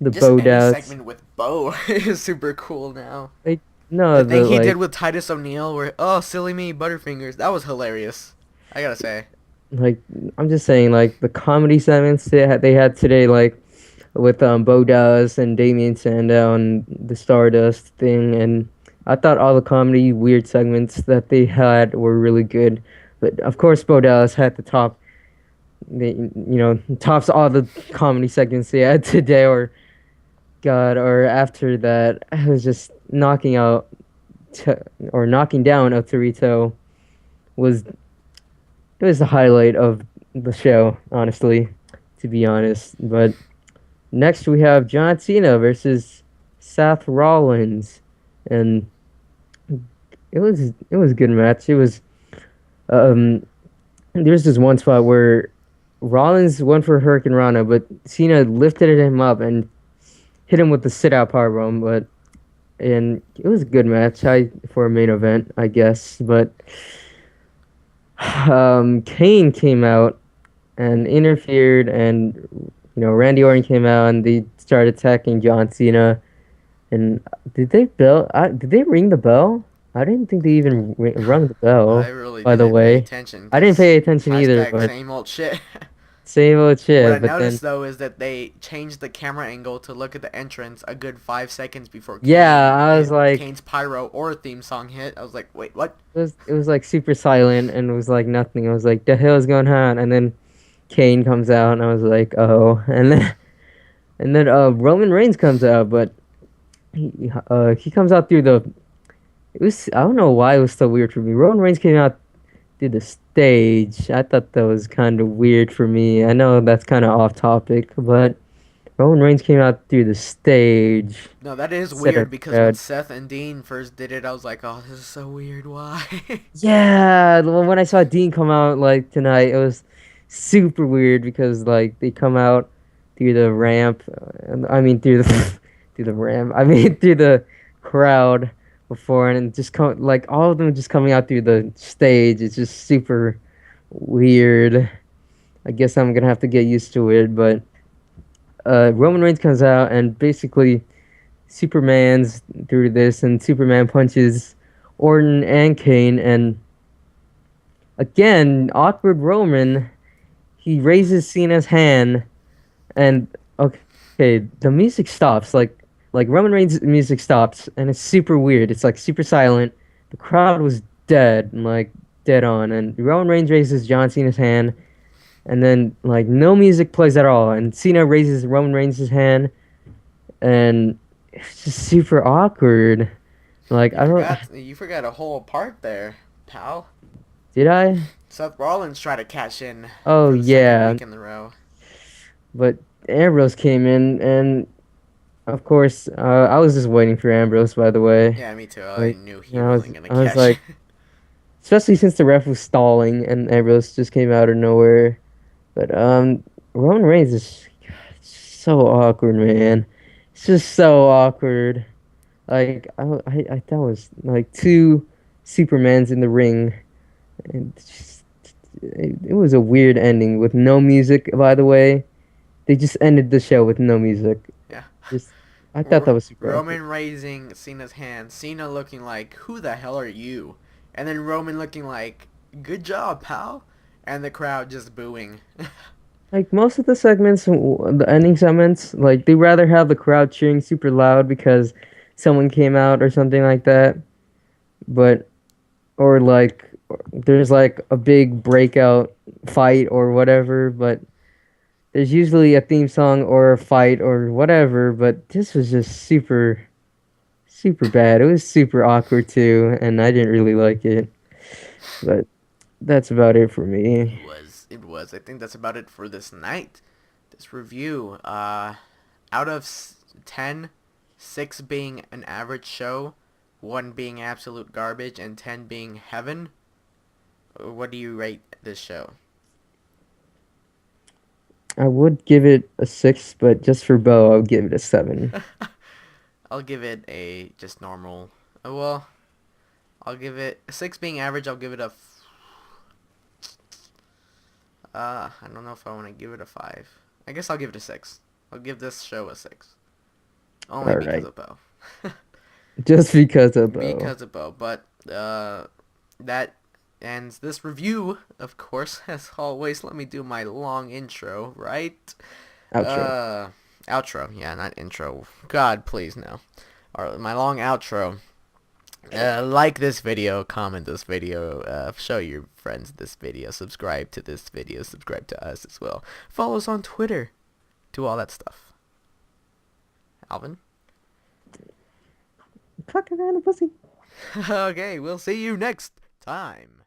Just bow any doubts. segment with Bo is super cool now. Like The no thing the he did like with Titus O'Neil where, oh, silly me, Butterfingers, that was hilarious. I gotta say. like I'm just saying like the comedy segments they had today like with Bo Dallas and Damien Sandow and the Stardust thing, and I thought all the comedy weird segments that they had were really good. But of course Bo Dallas had the top the tops all the comedy segments they had today or God or after that I was just knocking out t- or knocking down El Torito was it was the highlight of the show, honestly, to be honest. But next we have John Cena versus Seth Rollins, and it was a good match. It was there's this one spot where Rollins went for Hurricane Rana, but Cena lifted him up and hit him with the sit out powerbomb. But and it was a good match for a main event, I guess. But Kane came out and interfered, and Randy Orton came out and they started attacking John Cena. And did they bell? Did they ring the bell? I didn't think they even rung the I bell. really By the didn't pay way, attention I didn't because pay attention either. hashtag But same old shit. same old What I shit. But then, noticed though is that they changed the camera angle to look at the entrance a good 5 seconds before yeah, I was like, Kane's pyro or theme song hit. I was like, wait, what? it was like super silent and it was like nothing. I was like, the hell is going on? And then Kane comes out, and I was like, oh. And then Roman Reigns comes out, but he comes out through the. It was I don't know why it was so weird for me. Roman Reigns came out through the stage. I thought that was kind of weird for me. I know that's kind of off topic, but Roman Reigns came out through the stage No, that is instead of weird because when crowd. Seth and Dean first did it, I was like, oh, this is so weird. Why? Yeah, when I saw Dean come out like tonight, it was super weird because like they come out through the ramp. I mean through the through the ramp. I mean through the crowd before, and just come like all of them just coming out through the stage. It's just super weird. I guess I'm gonna have to get used to it, but Roman Reigns comes out and basically Superman's through this, and Superman punches Orton and Kane, and again, awkward Roman. He raises Cena's hand, and okay, the music stops. Like Roman Reigns' music stops, and it's super weird. It's like super silent. The crowd was dead, like dead on, and Roman Reigns raises John Cena's hand, and then like no music plays at all, and Cena raises Roman Reigns' hand, and it's just super awkward. Like I don't. You forgot a whole part there, pal. Did I? Seth Rollins tried to cash in Oh for the second yeah, week in a row. but Ambrose came in, and of course, I was just waiting for Ambrose. By the way, Yeah, me too. I like, knew you he know, wasn't gonna I was cash in. like, especially since the ref was stalling and Ambrose just came out of nowhere. But Roman Reigns is so awkward, man. It's just so awkward. Like I that was like two Supermans in the ring, and it was a weird ending with no music. By the way, they just ended the show with no music. Yeah. Just I thought that was super awkward. Roman raising Cena's hand. Cena looking like, who the hell are you? And then Roman looking like, good job, pal. And the crowd just booing. Like most of the segments, the ending segments, like they rather have the crowd cheering super loud because someone came out or something like that. But or like there's like a big breakout fight or whatever, but there's usually a theme song or a fight or whatever, but this was just super bad. It was super awkward too, and I didn't really like it. But that's about it for It me. was. It was. I think that's about it for this night. This review. Out of 10, 6 being an average show, 1 being absolute garbage, and 10 being heaven. What do you rate this show? I would give it a 6, but just for Bo, I would give it a 7. I'll give it a just normal. Well, I'll give it 6 being average. I'll give it a. I don't know if I want to give it a 5. I guess I'll give it a 6. I'll give this show a 6. Only All because right. of Bo. Just because of Bo. Because of Bo. But that ends this review. Of course, as always, let me do my long intro, right? Outro. Uh, Outro. Yeah, not intro. God, please no. My long outro. Like this video, comment this video, show your friends this video, subscribe to this video, subscribe to us as well. Follow us on Twitter. Do all that stuff. Alvin? Fuck around the pussy. Okay, we'll see you next time.